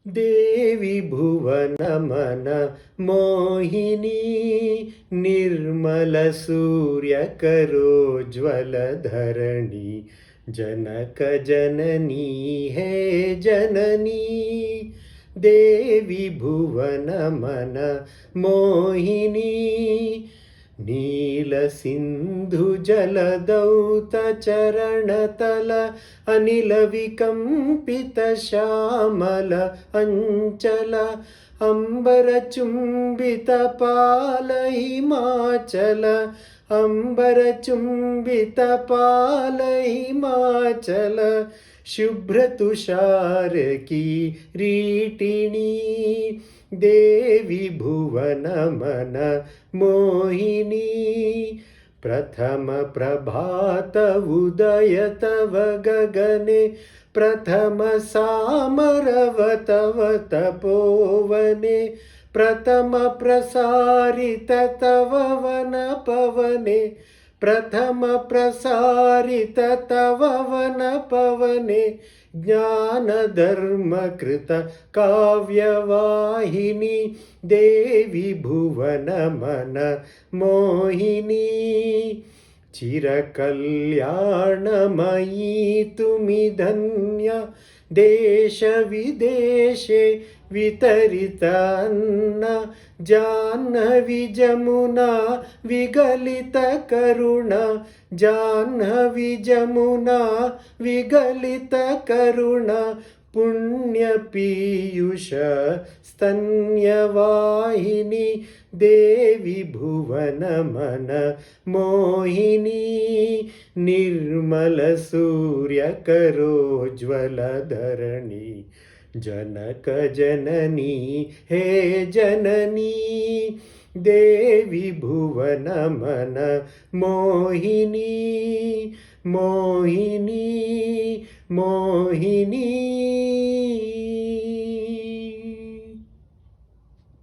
देवी भुवनमन मोहिनी निर्मल सूर्यकरोज्ज्वलधरणी जनक जननी हे जननी देवी भुवनमन मोहिनी नीलसिन्धुजलदौतचरणतल अनिलविकम्पितश्यामल अञ्चल अम्बरचुम्बितपाल हिमाचल अम्बरचुम्बितपाल हिमाचल शुभ्रतुषारकिरीटिनी देवी भुवनमन मोहिनी प्रथम प्रभात उदय तव गगने प्रथम सामरव तव तपोवने प्रथम प्रसारित तव वन पवने प्रथम प्रसारित तव वन पवने ज्ञानधर्मकृत काव्यवाहिनी देवी भुवनमन मोहिनी चिरकल्याणमयी तुमि धन्या देश विदेशे वितरितान्न जाह्नवी जमुना विगलित करुणा जाह्नवी जमुना विगलित करुणा पुण्यपीयूष स्तन्यवाहिनी देवी भुवनमन मोहिनी निर्मल सूर्यकरोज्ज्वलधरणी जनक जननी हे जननी देवी भुवनमन मोहिनी मोहिनी मोहिनी।